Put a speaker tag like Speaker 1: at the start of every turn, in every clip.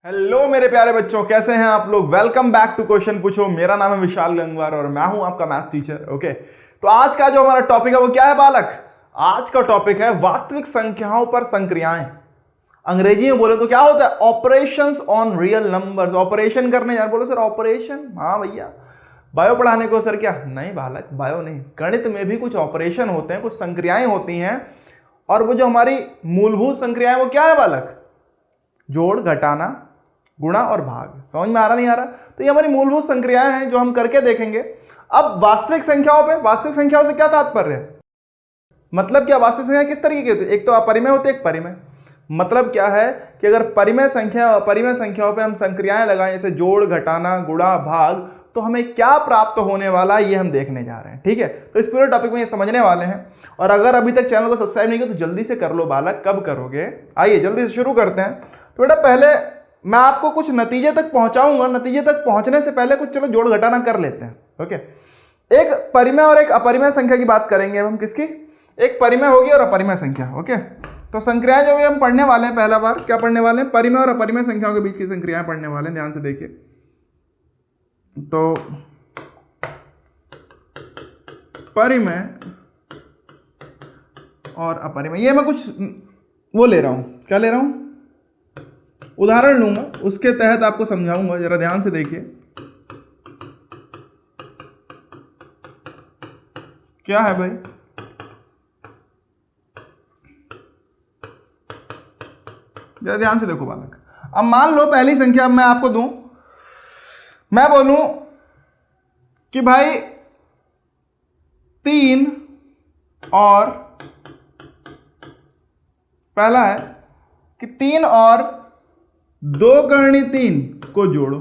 Speaker 1: Hello मेरे प्यारे बच्चों, कैसे हैं आप लोग। वेलकम बैक टू क्वेश्चन पूछो। मेरा नाम है विशाल गंगवार और मैं हूं आपका मैथ्स टीचर। ओके, तो आज का जो हमारा टॉपिक है वो क्या है बालक? आज का टॉपिक है वास्तविक संख्याओं पर संक्रियाएं। अंग्रेजी में बोले तो क्या होता है? Operations on real numbers. Operation करने यार, बोलो सर ऑपरेशन। हाँ भैया, बायो पढ़ाने को सर क्या? नहीं बालक, बायो नहीं, गणित में भी कुछ ऑपरेशन होते हैं, कुछ संक्रियाएं होती हैं। और वो जो हमारी मूलभूत संक्रियाएं वो क्या है बालक? जोड़, घटाना, गुणा और भाग। समझ में आ रहा नहीं आ रहा? तो ये हमारी मूलभूत संक्रियाएं हैं जो हम करके देखेंगे। अब वास्तविक संख्याओं पे, वास्तविक संख्याओं से क्या तात्पर्य है? मतलब क्या, वास्तविक संख्या किस तरीके की होती है? एक तो अपरिमेय होती है, एक परिमेय। मतलब क्या है कि अगर परिमेय संख्या और अपरिमेय संख्याओं पे हम संक्रियाएं लगाएं, जैसे जोड़, घटाना, गुणा, भाग, तो हमें क्या प्राप्त होने वाला है ये हम देखने जा रहे हैं। ठीक है, तो इस पूरे टॉपिक में ये समझने वाले हैं। और अगर अभी तक चैनल को सब्सक्राइब नहीं किया तो जल्दी से कर लो बालक। कब करोगे? आइए जल्दी से शुरू करते हैं। तो बेटा पहले मैं आपको कुछ नतीजे तक पहुंचाऊंगा। नतीजे तक पहुंचने से पहले कुछ चलो जोड़ घटाना कर लेते हैं। ओके, एक परिमेय और एक अपरिमेय संख्या की बात करेंगे अब हम। किसकी? एक परिमेय होगी और अपरिमेय संख्या। ओके, तो संक्रियाएं जो भी हम पढ़ने वाले हैं, पहला बार क्या पढ़ने वाले हैं? परिमेय और अपरिमेय संख्याओं के बीच की संक्रियाएं पढ़ने वाले हैं। ध्यान से देखिए। तो परिमेय और अपरिमेय, ये मैं कुछ वो ले रहा हूं। क्या ले रहा हूं? उदाहरण लूंगा, उसके तहत आपको समझाऊंगा। जरा ध्यान से देखिए क्या है भाई। जरा ध्यान से देखो बालक। अब मान लो पहली संख्या मैं आपको दूं, मैं बोलूं कि भाई 3 और पहला है कि 3 और 2 करनी 3 को जोड़ो।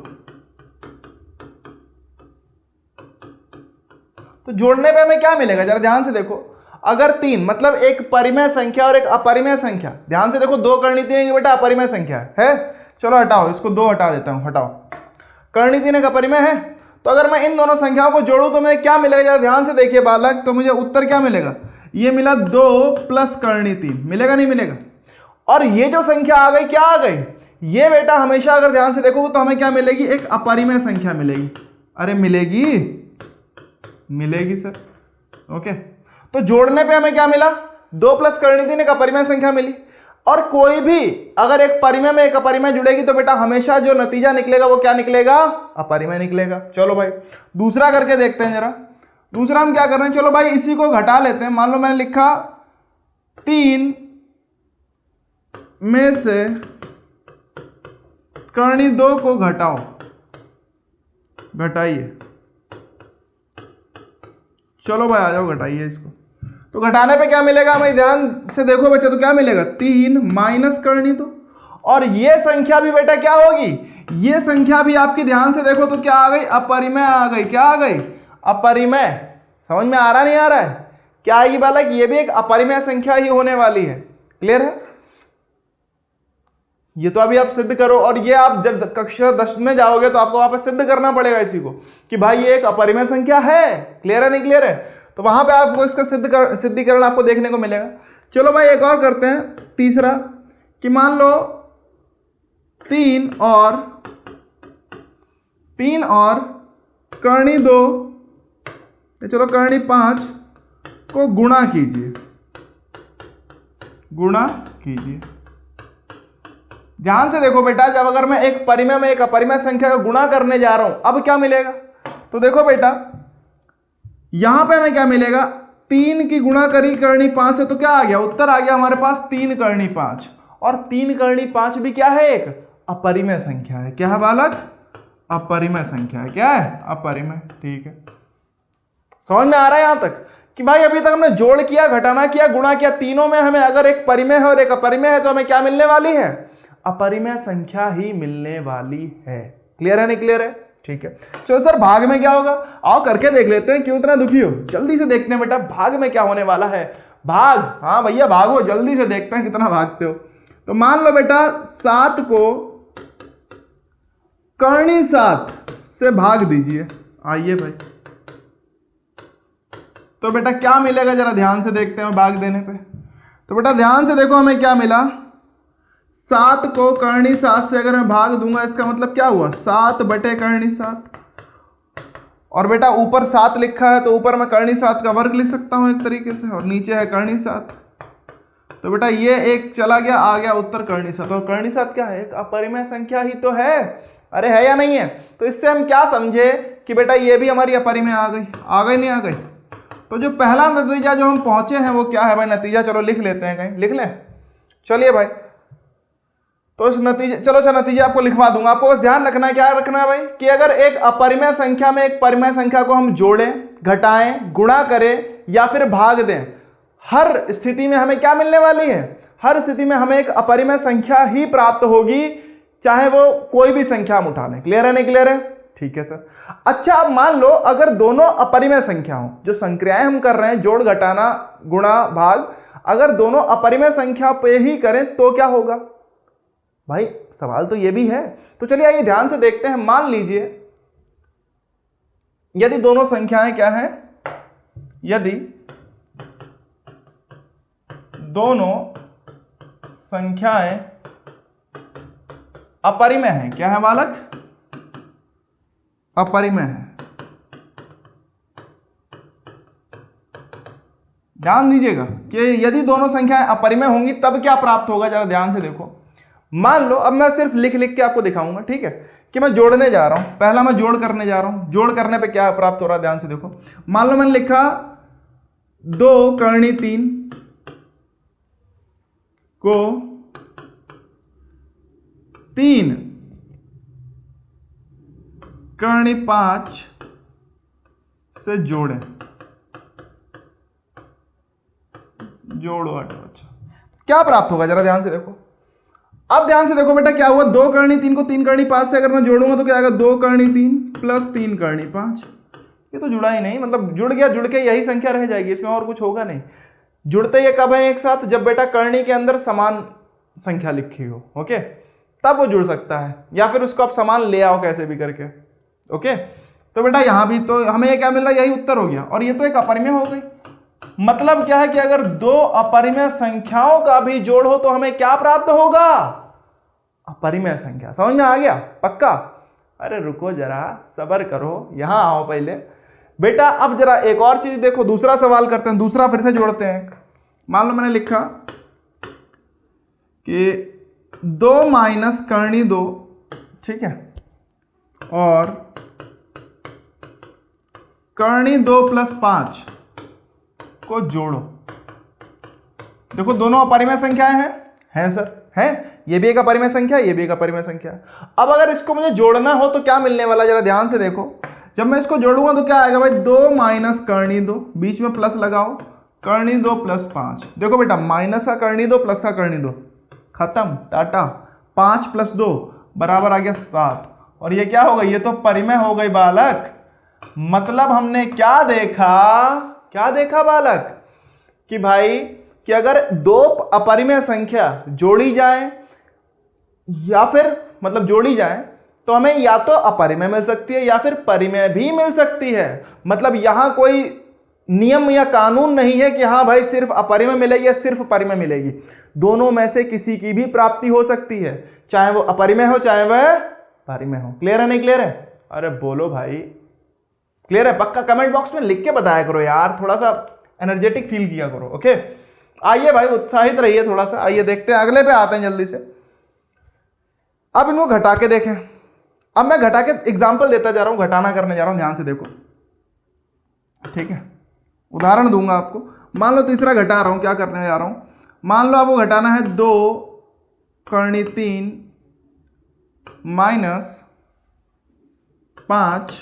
Speaker 1: तो जोड़ने पे हमें क्या मिलेगा? जरा ध्यान से देखो। अगर 3 मतलब एक परिमेय संख्या और एक अपरिमेय संख्या, ध्यान से देखो, 2 करनी 3 बेटा अपरिमेय संख्या है। चलो हटाओ इसको, 2 हटा देता हूं, हटाओ। करनी 3 एक अपरिमेय है। तो अगर मैं इन दोनों संख्याओं को जोड़ूं तो मुझे क्या मिलेगा? जरा ध्यान से देखिए बालक। तो मुझे उत्तर क्या मिलेगा? ये मिला 2 प्लस करनी 3। मिलेगा नहीं मिलेगा? और ये जो संख्या आ गई, क्या आ गई? ये बेटा हमेशा अगर ध्यान से देखो तो हमें क्या मिलेगी? एक अपरिमेय संख्या मिलेगी। अरे मिलेगी, मिलेगी सर। ओके, तो जोड़ने पे हमें क्या मिला? 2 प्लस करनी 3 एक अपरिमेय संख्या मिली। और कोई भी अगर एक परिमेय में एक अपरिमेय जुड़ेगी तो बेटा हमेशा जो नतीजा निकलेगा वो क्या निकलेगा? अपरिमेय निकलेगा। चलो भाई दूसरा करके देखते हैं जरा। दूसरा हम क्या कर रहे हैं? चलो भाई इसी को घटा लेते हैं। मान लो मैंने लिखा 3 में से करनी 2 को घटाओ। घटाइए। चलो भाई आ जाओ, घटाइए इसको। तो घटाने पे क्या मिलेगा हमें? ध्यान से देखो बच्चे, तो क्या मिलेगा? 3 माइनस करनी 2। और ये संख्या भी बेटा क्या होगी? ये संख्या भी आपकी ध्यान से देखो तो क्या आ गई? अपरिमेय आ गई। क्या आ गई? अपरिमेय। समझ में आ रहा नहीं आ रहा है? क्या आएगी बालक? ये भी एक अपरिमेय संख्या ही होने वाली है। क्लियर है? ये तो अभी आप सिद्ध करो। और ये आप जब कक्षा 10 में जाओगे तो आपको वापस सिद्ध करना पड़ेगा इसी को कि भाई ये एक अपरिमेय संख्या है। क्लियर है नहीं क्लियर है? तो वहां पे आपको इसका सिद्धीकरण आपको देखने को मिलेगा। चलो भाई एक और करते हैं, तीसरा, कि मान लो 3 और करनी 2, चलो करनी 5 को गुणा कीजिए। गुणा कीजिए। ध्यान से देखो बेटा, जब अगर मैं एक परिमेय में एक अपरिमेय संख्या का गुणा करने जा रहा हूं, अब क्या मिलेगा? तो देखो बेटा यहां पे हमें क्या मिलेगा? 3 की गुणा करी करनी 5 से, तो क्या आ गया? उत्तर आ गया हमारे पास 3 करनी 5। और 3 करनी 5 भी क्या है? एक अपरिमेय संख्या है। क्या है बालक? अपरिमेय संख्या है। क्या है? अपरिमेय। ठीक है, समझ में आ रहा है यहां तक कि भाई अभी तक हमने जोड़ किया, घटाना किया, गुणा किया, तीनों में हमें अगर एक परिमेय है और एक अपरिमेय है तो हमें क्या मिलने वाली है? अपरिमेय संख्या ही मिलने वाली है। क्लियर है नहीं क्लियर है? ठीक है, चलो सर भाग में क्या होगा? आओ करके देख लेते हैं, क्यों इतना दुखी हो? जल्दी से देखते हैं बेटा भाग में क्या होने वाला है। भाग, हाँ भैया भागो, जल्दी से देखते हैं कितना भागते हो। तो मान लो बेटा 7 को करनी 7 से भाग दीजिए। आइए भाई, तो बेटा क्या मिलेगा? जरा ध्यान से देखते हैं भाग देने पे। तो बेटा ध्यान से देखो हमें क्या मिला? 7 को करनी 7 से अगर मैं भाग दूंगा इसका मतलब क्या हुआ, 7 बटे करनी 7। और बेटा ऊपर 7 लिखा है तो ऊपर मैं करनी 7 का वर्ग लिख सकता हूं एक तरीके से, और नीचे है करनी 7। तो बेटा ये एक चला गया, आ गया उत्तर करनी 7। और करनी 7 क्या है, एक अपरिमेय संख्या ही तो है। अरे है या नहीं है? तो इससे हम क्या समझे कि बेटा ये भी हमारी अपरिमेय आ गई नहीं आ गई। तो जो पहला नतीजा जो हम पहुंचे हैं वो क्या है भाई, नतीजा चलो लिख लेते हैं, कहीं लिख लें, चलिए भाई। तो इस नतीजे, चलो अच्छा नतीजा आपको लिखवा दूंगा, आपको बस ध्यान रखना है, क्या रखना है भाई, कि अगर एक अपरिमेय संख्या में एक परिमेय संख्या को हम जोड़ें, घटाएं, गुणा करें या फिर भाग दें, हर स्थिति में हमें क्या मिलने वाली है, हर स्थिति में हमें एक अपरिमेय संख्या ही प्राप्त होगी, चाहे वो कोई भी संख्या हम उठा लें। क्लियर है नहीं क्लियर है? ठीक है सर। अच्छा अब मान लो अगर दोनों अपरिमेय संख्या हो, जो संक्रियाएं हम कर रहे हैं, जोड़ घटाना गुणा भाग, अगर दोनों अपरिमेय संख्या पे ही करें तो क्या होगा भाई, सवाल तो ये भी है। तो चलिए आइए ध्यान से देखते हैं। मान लीजिए यदि दोनों संख्याएं क्या है, यदि दोनों संख्याएं अपरिमेय हैं, क्या है बालक, अपरिमेय है। ध्यान दीजिएगा कि यदि दोनों संख्याएं अपरिमेय होंगी तब क्या प्राप्त होगा, जरा ध्यान से देखो। मान लो अब मैं सिर्फ लिख लिख के आपको दिखाऊंगा, ठीक है, कि मैं जोड़ने जा रहा हूं, पहला मैं जोड़ करने जा रहा हूं, जोड़ करने पे क्या प्राप्त हो रहा है, ध्यान से देखो। मान लो मैंने लिखा 2 करनी 3 को 3 करनी 5 से जोड़े, जोड़ो हटो। अच्छा क्या प्राप्त होगा, जरा ध्यान से देखो। अब ध्यान से देखो बेटा क्या हुआ, 2 करनी 3 को 3 करनी 5 से अगर मैं जोड़ूंगा तो क्या आएगा, 2 करनी 3 प्लस 3 करनी 5। ये तो जुड़ा ही नहीं, मतलब जुड़ गया, जुड़ के यही संख्या रह जाएगी, इसमें और कुछ होगा नहीं। जुड़ते ये कब है एक साथ, जब बेटा करनी के अंदर समान संख्या लिखी हो, ओके, तब वो जुड़ सकता है, या फिर उसको आप समान ले आओ कैसे भी करके, ओके। तो बेटा यहां भी तो हमें ये क्या मिल रहा है, यही उत्तर हो गया। और ये तो एक अपरिमेय हो गई, मतलब क्या है कि अगर 2 अपरिमेय संख्याओं का भी जोड़ हो तो हमें क्या प्राप्त होगा, अपरिमेय संख्या। समझ में आ गया पक्का? अरे रुको जरा, सब्र करो, यहां आओ पहले बेटा। अब जरा एक और चीज देखो, दूसरा सवाल करते हैं, दूसरा फिर से जोड़ते हैं। मान लो मैंने लिखा कि 2 माइनस करनी 2, ठीक है, और करनी 2 प्लस 5 को जोड़ो। देखो दोनों अपरिमेय संख्याएं हैं सर, हैं, ये भी एक अपरिमेय संख्या, ये भी एक अपरिमेय संख्या। अब अगर इसको मुझे जोड़ना हो तो क्या मिलने वाला, जरा ध्यान से देखो। जब मैं इसको जोड़ूंगा तो क्या आएगा भाई, 2 माइनस करनी 2, बीच में प्लस लगाओ, करनी 2 प्लस 5। देखो बेटा माइनस का करनी 2 प्लस का करनी 2, खत्म, टाटा। 5 प्लस 2 बराबर आ गया 7। और ये क्या हो गई, ये तो परिमेय हो गई बालक। मतलब हमने क्या देखा बालक, कि भाई कि अगर 2 अपरिमेय संख्या जोड़ी जाए या फिर मतलब जोड़ी जाए तो हमें या तो अपरिमेय मिल सकती है या फिर परिमेय भी मिल सकती है। मतलब यहां कोई नियम या कानून नहीं है कि हाँ भाई सिर्फ अपरिमेय मिलेगी या सिर्फ परिमेय मिलेगी, दोनों में से किसी की भी प्राप्ति हो सकती है, चाहे वो अपरिमेय हो चाहे वह परिमेय हो। क्लियर है नहीं क्लियर है? अरे बोलो भाई, क्लियर है पक्का? कमेंट बॉक्स में लिख के बताया करो यार, थोड़ा सा एनर्जेटिक फील किया करो, ओके। आइए भाई उत्साहित रहिए थोड़ा सा। आइए देखते हैं, अगले पे आते हैं जल्दी से। अब इनको घटा के देखें। अब मैं घटा के एग्जाम्पल देता जा रहा हूं, घटाना करने जा रहा हूं, ध्यान से देखो, ठीक है। उदाहरण दूंगा आपको। मान लो तीसरा घटा रहा हूं, क्या करने जा रहा हूं, मान लो आपको घटाना है 2 करनी 3 माइनस 5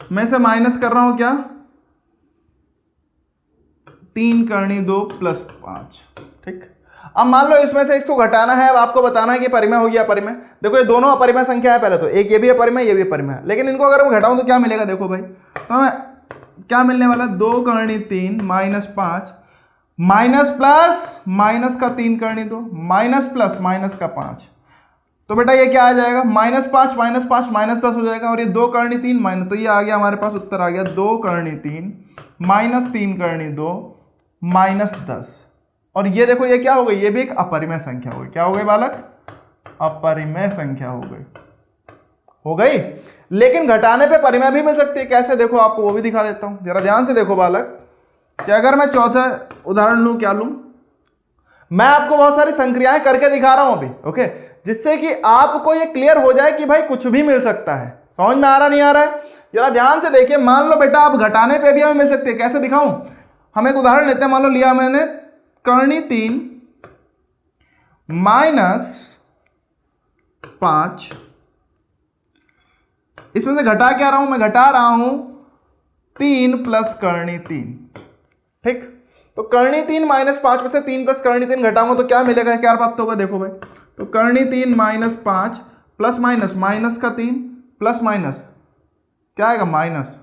Speaker 1: में से माइनस कर रहा हूं क्या, 3 करनी 2 प्लस 5, ठीक। अब मान लो इसमें से इसको घटाना है, अब आपको बताना है कि परिमेय हो गया अपरिमेय। देखो ये दोनों अपरिमेय संख्या है, पहले तो एक ये भी अपरिमेय ये भी अपरिमेय है, लेकिन इनको अगर मैं घटाऊं तो क्या मिलेगा, देखो भाई, तो हमें क्या मिलने वाला, 2 करनी 3 माइनस 5 माइनस प्लस माइनस का 3 करनी 2 माइनस प्लस माइनस का 5। तो बेटा ये क्या आ जाएगा, -5 -5 -10 हो जाएगा। और ये 2 करनी 3 माइनस, तो ये आ गया हमारे पास, उत्तर आ गया 2 करनी 3 माइनस 3 करनी 2 -10। और ये देखो ये क्या हो गई, ये भी एक अपरिमेय संख्या हो गई। क्या हो गई बालक, अपरिमेय संख्या हो गई, हो गई। लेकिन घटाने पे परिमेय भी मिल सकती है। कैसे, देखो आपको वो भी दिखा देता हूं, जरा ध्यान से देखो बालक कि अगर मैं चौथा उदाहरण लूं, क्या लूं, मैं आपको बहुत सारी संक्रियाएं करके दिखा रहा हूं अभी, ओके, जिससे कि आपको ये क्लियर हो जाए कि भाई कुछ भी मिल सकता है। समझ में आ रहा नहीं आ रहा है, जरा ध्यान से देखिए। मान लो बेटा आप घटाने पे भी हमें मिल सकती है। कैसे दिखाऊं, हम एक उदाहरण लेते हैं। मान लो लिया मैंने कर्णी 3 -5, इसमें से घटा क्या रहा हूं, मैं घटा रहा हूं 3 + कर्णी 3, ठीक। तो कर्णी 3 -5 में से 3 + कर्णी 3 घटाऊंगा तो क्या मिलेगा, क्या प्राप्त होगा, देखो भाई। तो कर्णी 3 -5 प्लस माइनस माइनस का 3 प्लस माइनस क्या आएगा, माइनस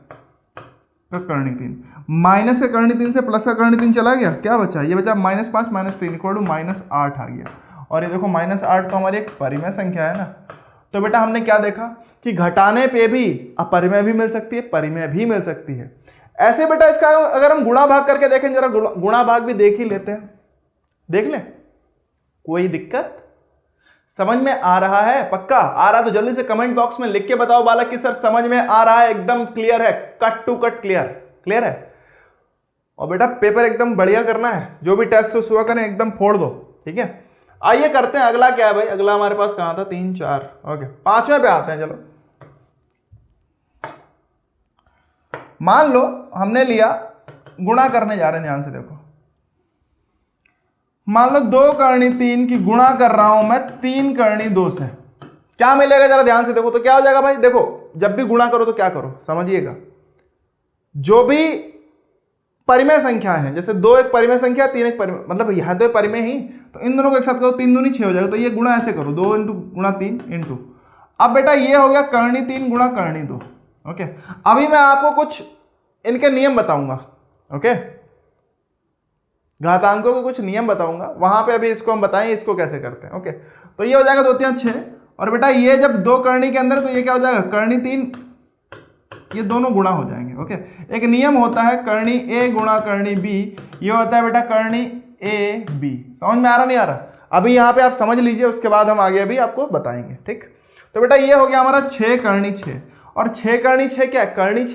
Speaker 1: का कर्णी 3, माइनस का कर्णी 3 से प्लस का कर्णी 3 चला गया, क्या बचा, ये बचा -5 -3 -8 आ गया। और ये देखो -8 तो हमारी एक परिमेय संख्या है ना। तो बेटा हमने क्या देखा कि घटाने पे भी अपरिमेय भी मिल सकती है, परिमेय भी मिल सकती है। ऐसे बेटा इसका अगर हम गुणा भाग करके देखें, जरा गुणा भाग भी देख ही लेते हैं, देख ले, कोई दिक्कत, समझ में आ रहा है, पक्का आ रहा है तो जल्दी से कमेंट बॉक्स में लिख के बताओ बालक कि सर समझ में आ रहा है, एकदम क्लियर है, cut to cut clear, clear है। और बेटा पेपर एकदम बढ़िया करना है, जो भी टेस्ट हो सुबह करें एकदम फोड़ दो, ठीक है। आइए करते हैं अगला, क्या है भाई, अगला हमारे पास कहां था, 3 4, ओके, 5वें पे आते हैं। चलो मान लो हमने लिया, गुणा करने जा रहे हैं, ध्यान से देखो। मान लो 2 कर्णी 3 की गुणा कर रहा हूं मैं 3 कर्णी 2 से, क्या मिलेगा, जरा ध्यान से देखो। तो क्या हो जाएगा भाई, देखो जब भी गुणा करो तो क्या करो, समझिएगा, जो भी परिमेय संख्या है, जैसे 2 एक परिमेय संख्या, 3 एक परिमेय, मतलब यहां तो परिमेय ही, तो इन दोनों को एक साथ करो, 3 दूनी 6 हो जाएगा। तो ये गुणा ऐसे करो, 2 × गुणा 3 × अब बेटा ये हो गया कर्णी 3 गुणा कर्णी 2, ओके। अभी मैं आपको कुछ इनके नियम बताऊंगा, ओके, घातांकों के कुछ नियम बताऊंगा, वहां पे अभी इसको हम बताएं इसको कैसे करते हैं, ओके। तो ये हो जाएगा 2 3 6, और बेटा ये जब 2 कर्णी के अंदर, तो ये क्या हो जाएगा, कर्णी 3, ये दोनों गुणा हो जाएंगे, ओके। एक नियम होता है कर्णी ए गुणा कर्णी बी, ये होता है बेटा कर्णी ए बी। समझ में आ रहा नहीं आ रहा, अभी यहाँ पे आप समझ लीजिए, उसके बाद हम आगे अभी आपको बताएंगे, ठीक। तो बेटा ये हो गया हमारा 6 कर्णी 6, और 6 कर्णी 6 क्या है, कर्णी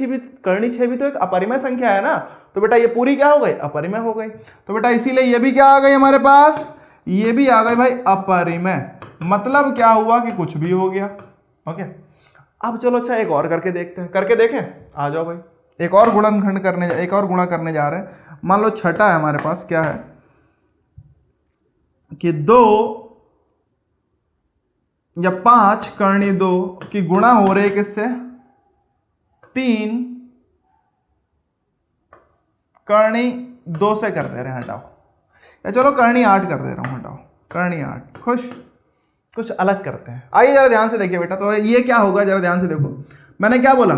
Speaker 1: 6 भी तो एक अपरिमेय संख्या है ना। तो बेटा ये पूरी क्या हो गई, अपरिमेय हो गई। तो बेटा इसीलिए ये भी क्या आ गई हमारे पास, ये भी आ गई भाई अपरिमेय। मतलब क्या हुआ कि कुछ भी हो गया, ओके। अब चलो अच्छा एक और करके देखते हैं, करके देखें, आ जाओ भाई। एक और गुणनखंड करने, एक और गुणा करने जा रहे हैं। मान लो छठा है हमारे पास, क्या है कि 2 या 5 कर्णी 2 की गुणा हो रहे किससे, 3 कर्णी 2 से कर दे रहे हैं, हटाओ, या चलो कर्णी 8 कर दे रहा हूं, हटाओ कर्णी 8, खुश, कुछ अलग करते हैं। आइए जरा ध्यान से देखिए बेटा, तो ये क्या होगा, जरा ध्यान से देखो। मैंने क्या बोला,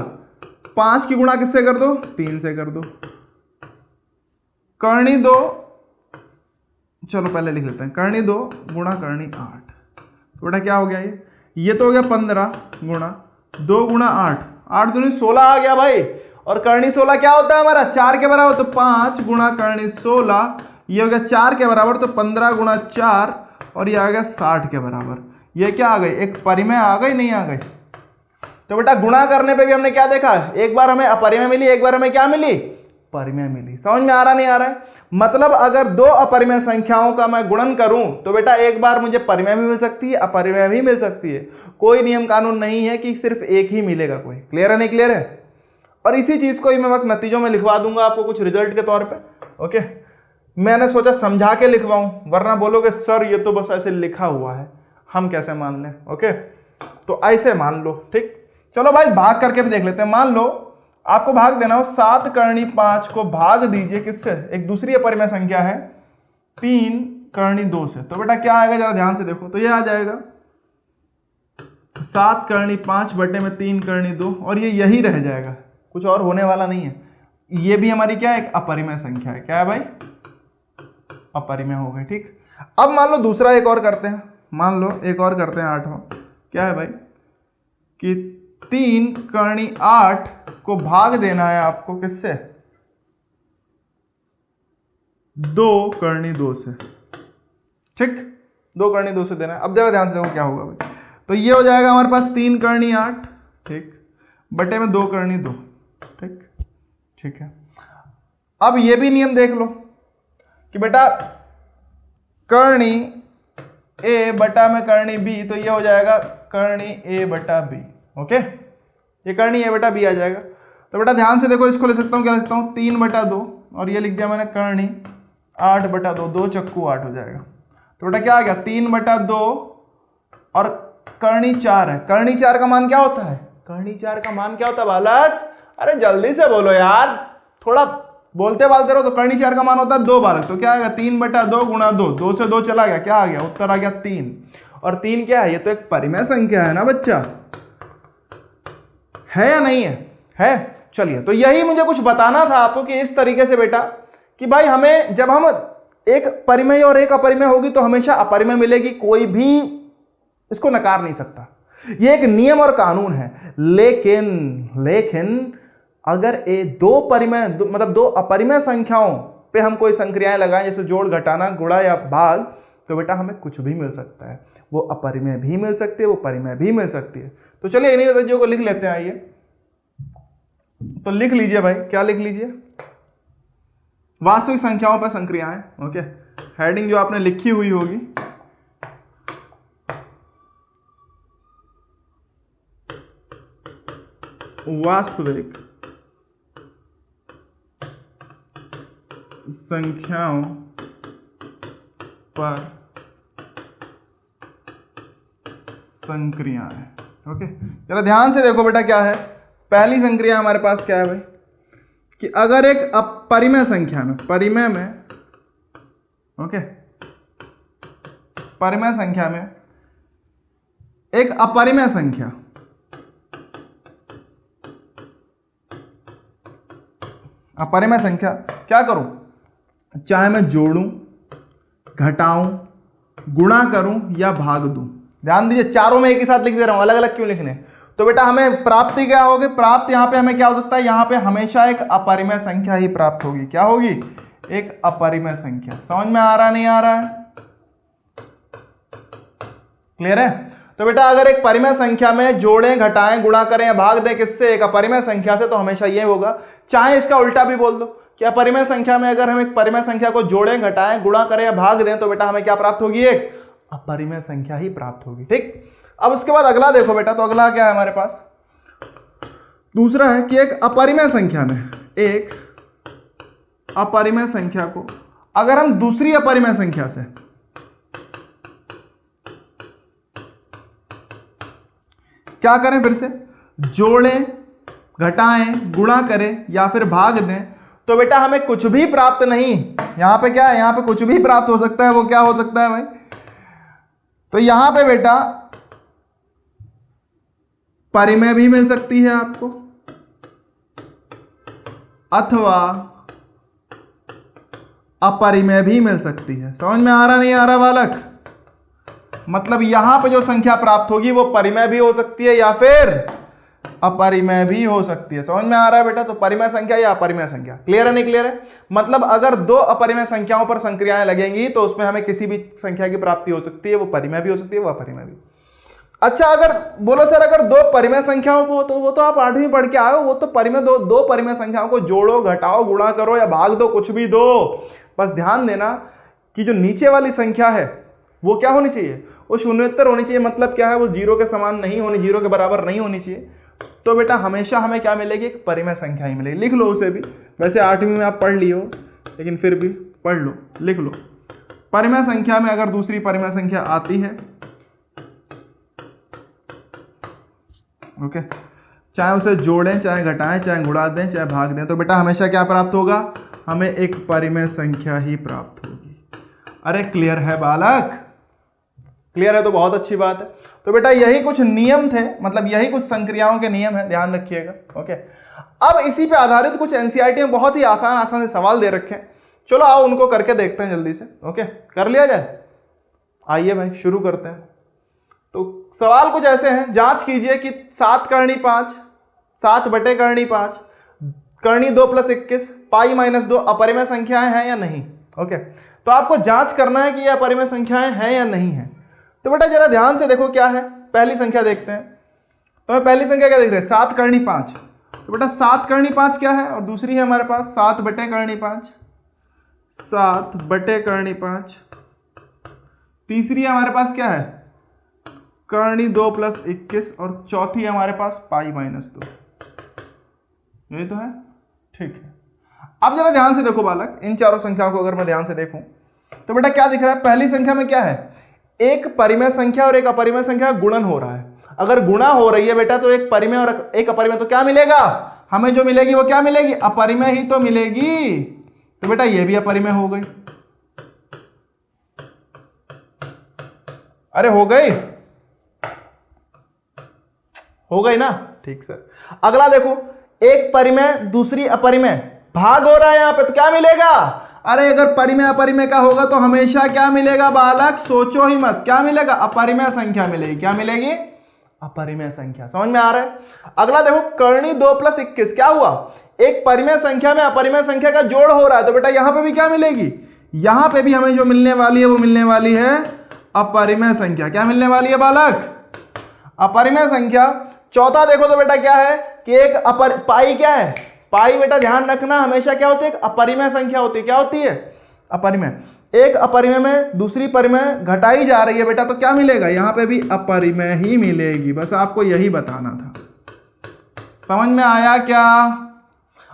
Speaker 1: 5 की गुणा किससे कर दो, 3 से कर दो, कर्णी 2, चलो पहले लिख लेते हैं, कर्णी 2 गुणा कर्णी 8, तो बेटा क्या हो गया, ये तो हो गया 15 गुणा 2 गुणा 8, 8 दूनी 16 आ गया भाई। और कर्णी 16 क्या होता है हमारा, 4 के बराबर, तो 5 गुणा कर्णी 16, ये हो गया 4 के बराबर, तो 15 गुणा 4, और ये आ गया 60 के बराबर। ये क्या आ गई, एक परिमेय आ गई, नहीं आ गई। तो बेटा गुणा करने पे भी हमने क्या देखा, एक बार हमें अपरिमेय मिली, एक बार हमें क्या मिली, परिमेय मिली। समझ में आ रहा नहीं आ रहा है, मतलब अगर 2 अपरिमेय संख्याओं का मैं गुणन करूं तो बेटा एक बार मुझे परिमेय भी मिल सकती है, अपरिमेय भी मिल सकती है। कोई नियम कानून नहीं है कि सिर्फ एक ही मिलेगा, कोई, क्लियर है नहीं क्लियर है। और इसी चीज को ही मैं बस नतीजों में लिखवा दूंगा आपको कुछ रिजल्ट के तौर पे, ओके। मैंने सोचा समझा के लिखवाऊं, वरना बोलोगे सर ये तो बस ऐसे लिखा हुआ है, हम कैसे मान लें, ओके। तो ऐसे मान लो, ठीक। चलो भाई भाग करके भी देख लेते हैं। मान लो आपको भाग देना हो, 7 कर्णी 5 को भाग दीजिए किससे, एक दूसरी अपरिमेय संख्या है 3 कर्णी 2 से, तो बेटा क्या आएगा, जरा ध्यान से देखो। तो ये आ जाएगा 7 कर्णी 5 बटे में 3 कर्णी 2, और ये यही रह जाएगा, कुछ और होने वाला नहीं है। ये भी हमारी क्या है, एक अपरिमेय संख्या है, क्या है भाई, अपरिमेय हो गई, ठीक। अब मान लो दूसरा एक और करते हैं, मान लो एक और करते हैं 8वां, क्या है भाई कि 3 कर्णी 8 को भाग देना है आपको किससे, 2 करनी 2 से, ठीक, 2 करनी 2 से देना है। अब जरा ध्यान से देखो क्या होगा भाई, तो ये हो जाएगा हमारे पास 3 करनी 8, ठीक, बटे में 2 करनी 2, ठीक, ठीक है। अब ये भी नियम देख लो कि बेटा करनी ए बटा में करनी बी, तो ये हो जाएगा करनी ए बटा बी, ओके, ये करनी ए बटा बी आ जाएगा। तो बेटा ध्यान से देखो, इसको ले सकता हूँ, क्या लिख सकता हूँ, 3 बटा 2, और ये लिख दिया मैंने करनी 8 बटा 2, 2 चक्कू 8 हो जाएगा। तो बेटा क्या आ गया, 3 बटा 2 और करनी 4 है। करनी 4 का मान क्या होता है, करनी 4 का मान क्या होता है बालक, अरे जल्दी से बोलो यार, थोड़ा बोलते बालते रहो। तो करनी 4 का मान होता है 2 बालक, तो क्या आएगा 3 बटा 2 गुणा 2, 2 से 2 चला गया, क्या आ गया, उत्तर आ गया 3। और 3 क्या है, ये तो एक परिमेय संख्या है ना बच्चा, है या नहीं है? चलिए, तो यही मुझे कुछ बताना था आपको कि इस तरीके से बेटा कि भाई हमें जब हम एक परिमेय और एक अपरिमेय होगी तो हमेशा अपरिमेय मिलेगी, कोई भी इसको नकार नहीं सकता, ये एक नियम और कानून है। लेकिन अगर दो परिमेय मतलब 2 अपरिमेय संख्याओं पे हम कोई संक्रियाएं लगाएं, जैसे जोड़, घटाना, गुणा या भाग, तो बेटा हमें कुछ भी मिल सकता है, वो अपरिमेय भी मिल सकती है, वो परिमेय भी मिल सकती है। तो चलिए इन्हीं नतीजों को लिख लेते हैं, आइए। तो लिख लीजिए भाई, क्या लिख लीजिए, वास्तविक संख्याओं पर संक्रियाएं, ओके, हेडिंग जो आपने लिखी हुई होगी, वास्तविक संख्याओं पर संक्रियाएं, ओके। जरा ध्यान से देखो बेटा, क्या है पहली संक्रिया हमारे पास, क्या है भाई कि अगर एक अपरिमेय संख्या में, परिमेय में, ओके, परिमेय संख्या में एक अपरिमेय संख्या, अपरिमेय संख्या क्या करूं, चाहे मैं जोड़ूं, घटाऊं, गुणा करूं या भाग दूं। ध्यान दीजिए, चारों में एक ही साथ लिख दे रहा हूं, अलग अलग क्यों लिखने। तो बेटा हमें प्राप्ति क्या होगी, प्राप्त यहां पे हमें क्या हो सकता है, यहां पे हमेशा एक अपरिमेय संख्या ही प्राप्त होगी। क्या होगी, एक अपरिमेय संख्या। समझ में आ रहा नहीं आ रहा है, क्लियर है? तो बेटा अगर एक परिमेय संख्या में जोड़ें, घटाएं, गुणा करें या भाग दें, किससे, एक अपरिमेय संख्या से, तो हमेशा ये होगा। चाहे इसका उल्टा भी बोल दो कि अपरिमेय संख्या में अगर हम एक परिमेय संख्या को जोड़ें, घटाएं, गुणा करें या भाग दें, तो बेटा हमें क्या प्राप्त होगी, एक अपरिमेय संख्या ही प्राप्त होगी, ठीक। अब उसके बाद अगला देखो बेटा, तो अगला क्या है हमारे पास, दूसरा है कि एक अपरिमेय संख्या में, एक अपरिमेय संख्या को अगर हम दूसरी अपरिमेय संख्या से क्या करें, फिर से जोड़ें, घटाएं, गुणा करें या फिर भाग दें, तो बेटा हमें कुछ भी प्राप्त नहीं, यहां पे क्या है, यहां पे कुछ भी प्राप्त हो सकता है। वो क्या हो सकता है भाई, तो यहां पे बेटा परिमेय भी मिल सकती है आपको, अथवा अपरिमेय भी मिल सकती है। समझ में आ रहा नहीं आ रहा बालक, मतलब यहां पे जो संख्या प्राप्त होगी वो परिमेय भी हो सकती है या फिर अपरिमेय भी हो सकती है। समझ में आ रहा है बेटा, तो परिमेय संख्या या अपरिमेय संख्या, क्लियर है नहीं क्लियर है? मतलब अगर 2 अपरिमेय संख्याओं पर संक्रियाएं लगेंगी तो उसमें हमें किसी भी संख्या की प्राप्ति हो सकती है, वो परिमेय भी हो सकती है, वो अपरिमेय भी। अच्छा, अगर बोलो सर अगर 2 परिमेय संख्याओं को, तो वो तो आप 8वीं पढ़ के आए हो, वो तो परिमेय दो परिमेय संख्याओं को जोड़ो, घटाओ, गुणा करो या भाग दो, कुछ भी दो। बस ध्यान देना कि जो नीचे वाली संख्या है वो क्या होनी चाहिए, वो शून्योत्तर होनी चाहिए। मतलब क्या है, वो 0 के समान नहीं होनी, 0 के बराबर नहीं होनी चाहिए। तो बेटा हमेशा हमें क्या मिलेगी, एक परिमेय संख्या ही मिलेगी। लिख लो उसे भी, वैसे 8वीं में आप पढ़ लियो, लेकिन फिर भी पढ़ लो, लिख लो। परिमेय संख्या में अगर दूसरी परिमेय संख्या आती है, ओके, चाहे उसे जोड़ें, चाहे घटाएं, चाहे गुणा दें, चाहे भाग दें, तो बेटा हमेशा क्या प्राप्त होगा, हमें एक परिमेय संख्या ही प्राप्त होगी। अरे क्लियर है बालक, क्लियर है तो बहुत अच्छी बात है। तो बेटा यही कुछ नियम थे, मतलब यही कुछ संक्रियाओं के नियम है, ध्यान रखिएगा, ओके। अब इसी पे आधारित कुछ एनसीईआरटी में बहुत ही आसान से सवाल दे रखे हैं, चलो आओ उनको करके देखते हैं जल्दी से, ओके। कर लिया जाए, आइए भाई शुरू करते हैं। तो सवाल कुछ ऐसे हैं, जांच कीजिए कि 7 करनी 5, 7 बटे करनी 5, करनी 2 + 21, पाई -2 अपरिमेय संख्याएं हैं या नहीं, ओके, तो आपको जांच करना है कि यह अपरिमेय संख्याएं हैं या नहीं है। तो बेटा जरा ध्यान से देखो क्या है, पहली संख्या देखते हैं। तो मैं पहली संख्या क्या देख रहे हैं, 7 करनी 5। तो बेटा 7 करनी 5 क्या है, और दूसरी है हमारे पास 7 बटे करनी 5, 7 बटे करनी 5। तीसरी है हमारे पास क्या है, करनी 2 प्लस 21, और चौथी है हमारे पास पाई माइनस 2। ये तो है, ठीक है। अब जरा ध्यान से देखो बालक, इन चारों संख्याओं को अगर मैं ध्यान से देखूं तो बेटा क्या दिख रहा है, पहली संख्या में क्या है, एक परिमेय संख्या और एक अपरिमेय संख्या गुणन हो रहा है। अगर गुणा हो रही है बेटा तो एक परिमेय और एक अपरिमेय, तो क्या मिलेगा हमें, जो मिलेगी वो क्या मिलेगी, अपरिमेय ही तो मिलेगी। तो बेटा ये भी अपरिमेय हो गई, अरे हो गई ना, ठीक सर। अगला देखो, एक परिमेय दूसरी अपरिमेय, भाग हो रहा है यहां पे, तो क्या मिलेगा, अरे अगर परिमेय अपरिमेय का होगा तो हमेशा क्या मिलेगा बालक, सोचो ही मत, क्या मिलेगा, अपरिमेय संख्या मिलेगी। क्या मिलेगी, अपरिमेय संख्या। समझ में आ रहा है। अगला देखो, करनी 2 प्लस 21 क्या हुआ, एक परिमेय संख्या में अपरिमेय संख्या का जोड़ हो रहा है। तो बेटा यहां पे भी क्या मिलेगी, यहां पे भी हमें जो मिलने वाली है वो मिलने वाली है अपरिमेय संख्या। क्या मिलने वाली है बालक, अपरिमेय संख्या। चौथा देखो तो बेटा क्या है कि एक पाई क्या है, पाई बेटा ध्यान रखना हमेशा क्या होती है, एक अपरिमेय संख्या होती है। क्या होती है, अपरिमेय। एक अपरिमेय में दूसरी परिमेय घटाई जा रही है बेटा, तो क्या मिलेगा, यहां पे भी अपरिमेय ही मिलेगी। बस आपको यही बताना था। समझ में आया क्या,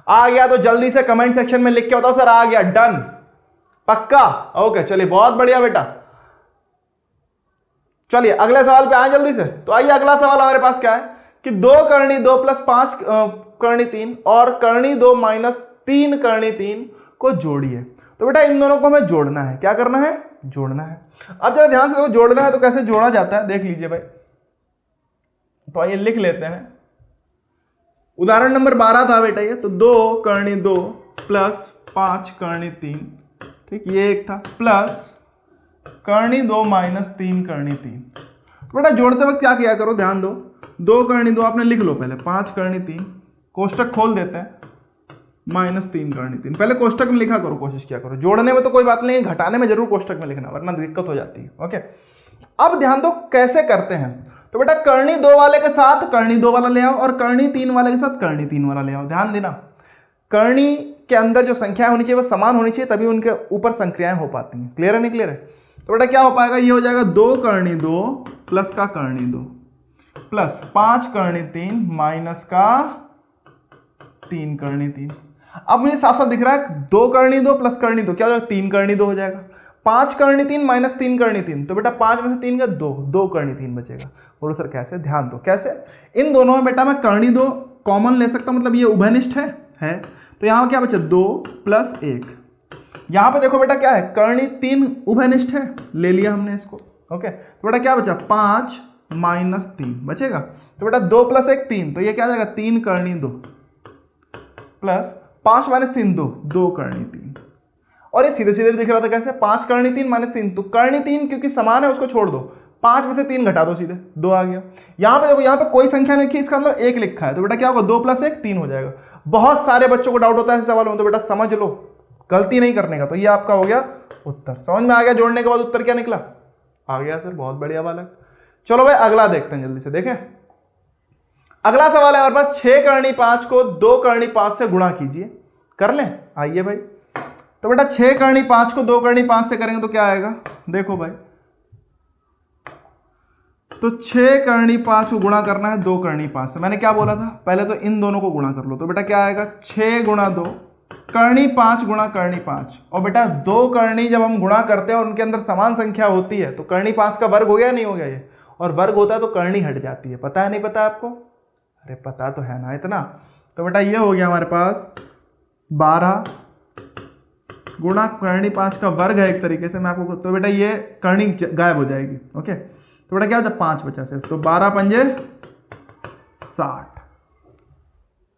Speaker 1: आ गया तो जल्दी से कमेंट सेक्शन में लिख के बताओ सर आ गया, डन, पक्का, ओके। चलिए बहुत बढ़िया बेटा। चलिए अगले सवाल पे आए जल्दी से। तो आइए अगला सवाल हमारे पास क्या है कि 2 करनी 2 प्लस 5 करनी 3 और करनी 2 माइनस 3 करनी 3 को जोड़िए। तो बेटा इन दोनों को हमें जोड़ना है। क्या करना है, जोड़ना है। अब जरा ध्यान से देखो, जोड़ना है तो कैसे जोड़ा जाता है देख लीजिए भाई। तो आइए लिख लेते हैं। उदाहरण नंबर 12 था बेटा ये, तो 2 करनी 2 प्लस 5 करनी 3, ठीक, ये एक था, प्लस करनी 2 माइनस 3 करनी 3। तो बेटा जोड़ते वक्त क्या किया करो, ध्यान दो, 2 करनी 2 आपने लिख लो पहले, 5 करनी 3, कोष्टक खोल देते हैं, माइनस 3 करनी 3। पहले कोष्टक में लिखा करो, कोशिश किया करो। जोड़ने में तो कोई बात नहीं, घटाने में जरूर कोष्टक में लिखना, वरना दिक्कत हो जाती है। ओके, अब ध्यान दो कैसे करते हैं। तो बेटा करनी 2 वाले के साथ करनी 2 वाला ले आओ और करनी 3 वाले के साथ करनी 3 वाला ले आओ। ध्यान देना, करनी के अंदर जो संख्याएं होनी चाहिए वो समान होनी चाहिए, तभी उनके ऊपर संक्रियाएं हो पाती हैं। क्लियर है, नहीं क्लियर है। तो बेटा क्या हो पाएगा, ये हो जाएगा 2 करनी 2 प्लस का करनी 2 प्लस 5 करनी 3 माइनस का 3 करनी 3। अब मुझे साफ साफ दिख रहा है 2 करनी 2 प्लस करनी 2 क्या हो जाएगा, 3 करनी 2 हो जाएगा। 5 करनी 3 माइनस 3 करनी 3, तो बेटा 5 में से 3 का 2 करनी 3 बचेगा। बोलो सर कैसे, ध्यान दो कैसे। इन दोनों में बेटा मैं करनी 2 कॉमन ले सकता हूं, मतलब ये उभयनिष्ठ है। तो यहां क्या बचा, 2 प्लस 1। यहां पे देखो बेटा क्या है, करनी 3 उभयनिष्ठ है, ले लिया हमने इसको। ओके, तो बेटा क्या बचा, 5 माइनस 3 बचेगा। तो बेटा 2 प्लस 1 3, तो ये क्या आ जाएगा, 3 करनी 2 प्लस 5 माइनस 3 2 करनी 3। और ये सीधे सीधे दिख रहा था कैसे, 5 करनी 3 माइनस 3, तो करनी 3 क्योंकि समान है उसको छोड़ दो, 5 में से 3 घटा दो, सीधे 2 आ गया। यहां पे देखो, यहां पे कोई संख्या नहीं लिखी, इसका मतलब 1 लिखा है। तो बेटा क्या होगा, 2 प्लस 1 3 हो जाएगा। बहुत सारे बच्चों को डाउट होता है इस सवाल में, तो बेटा समझ लो, गलती नहीं करने का। तो ये आपका हो गया उत्तर। समझ में आ गया, जोड़ने के बाद उत्तर क्या निकला, आ गया सर, बहुत बढ़िया बालक। चलो भाई अगला देखते हैं जल्दी से, देखें। अगला सवाल है हमारे पास, 6 करनी 5 को 2 करनी 5 से गुणा कीजिए। कर लें, आइए भाई। तो बेटा 6 करनी 5 को 2 करनी 5 से करेंगे तो क्या आएगा, देखो भाई। तो 6 करनी 5 को गुणा करना है 2 करनी 5 से। मैंने क्या बोला था, पहले तो इन दोनों को गुणा कर लो। तो बेटा क्या आएगा, 6 गुणा 2 करनी 5 गुणा करनी 5। और बेटा 2 करनी जब हम गुणा करते हैं और उनके अंदर समान संख्या होती है तो करनी 5 का वर्ग हो गया, नहीं हो गया ये, और वर्ग होता है तो करनी हट जाती है। पता है नहीं पता आपको, अरे पता तो है ना इतना। तो बेटा ये हो गया हमारे पास 12 गुणा करनी 5 का वर्ग है एक तरीके से मैं आपको। तो बेटा ये करनी गायब हो जाएगी। ओके, तो बेटा क्या होता है, 5 बचा सिर्फ, तो 12 पंजे 60।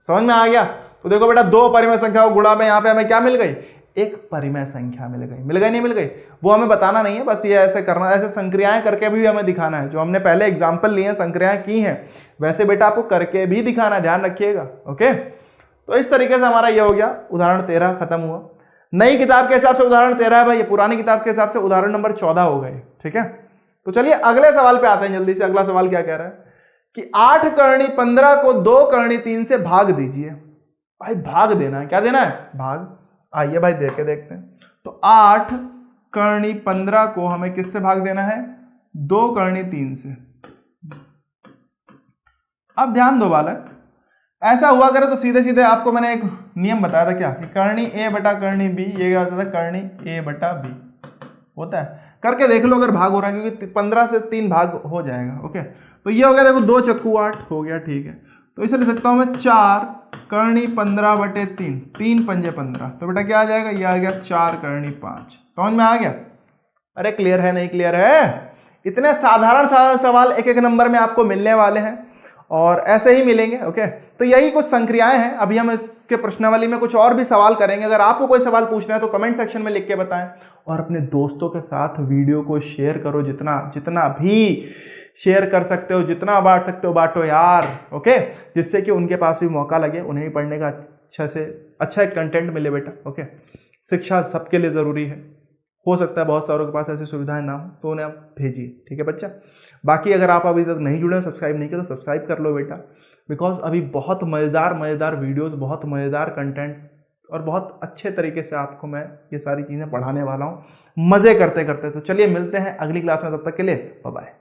Speaker 1: समझ में आ गया। तो देखो बेटा 2 परिमेय संख्याओं गुणा में यहां पे हमें क्या मिल गई, एक परिमेय संख्या मिल गई। मिल गई नहीं मिल गई, वो हमें बताना नहीं है, बस ये ऐसे करना, ऐसे संक्रियाएं करके भी हमें दिखाना है। जो हमने पहले एग्जांपल लिए हैं, संक्रियाएं की हैं, वैसे बेटा आपको करके भी दिखाना है, ध्यान रखिएगा। ओके, तो इस तरीके से हमारा ये हो गया, उदाहरण 13 खत्म हुआ। नई किताब के हिसाब से उदाहरण 13 है भाई, ये पुरानी किताब के हिसाब से उदाहरण नंबर 14 हो गए। ठीक है, तो चलिए अगले सवाल पे आते हैं जल्दी से। अगला सवाल क्या कह रहा है कि 8 करणी 15 को 2 करणी 3 से भाग दीजिए। भाई भाग देना है, क्या देना है? भाग। आइए भाई देख के देखते हैं। तो 8 करणी 15 को हमें किससे भाग देना है? 2 करणी 3 से। अब ध्यान दो बालक, ऐसा हुआ करे तो सीधे सीधे आपको मैंने एक नियम बताया था क्या, कि करणी ए बटा करणी बी, ये क्या होता था? करणी ए बटा बी होता है। करके देख लो अगर भाग हो रहा है, क्योंकि 15 से 3 भाग हो जाएगा। ओके, तो ये हो गया, देखो 2 चक्कू 8 हो गया। ठीक है, तो इसे लिख सकता हूं मैं 4 करणी 15 बटे 3, 3 पंजे 15, तो बेटा क्या आ जाएगा? ये आ गया 4 करणी 5। समझ में आ गया? अरे क्लियर है नहीं क्लियर है? इतने साधारण सवाल एक एक नंबर में आपको मिलने वाले हैं और ऐसे ही मिलेंगे। ओके, तो यही कुछ संक्रियाएं हैं। अभी हम इसके प्रश्नावली में कुछ और भी सवाल करेंगे। अगर आपको कोई सवाल पूछना है तो कमेंट सेक्शन में लिख के बताएं, और अपने दोस्तों के साथ वीडियो को शेयर करो, जितना भी शेयर कर सकते हो, जितना बांट सकते हो बांटो यार। ओके, जिससे कि उनके पास भी मौका लगे, उन्हें भी पढ़ने का अच्छा एक कंटेंट मिले बेटा। ओके, शिक्षा सबके लिए ज़रूरी है। हो सकता है बहुत सारों के पास ऐसी सुविधाएं ना हो, तो उन्हें आप भेजिए। ठीक है बच्चा। बाकी अगर आप अभी तक नहीं जुड़े, सब्सक्राइब नहीं किया तो सब्सक्राइब कर लो बेटा, बिकॉज अभी बहुत मज़ेदार वीडियोस, बहुत मज़ेदार कंटेंट और बहुत अच्छे तरीके से आपको मैं ये सारी चीज़ें पढ़ाने वाला हूँ, मज़े करते करते। तो चलिए मिलते हैं अगली क्लास में, तब तक के लिए बाय बाय।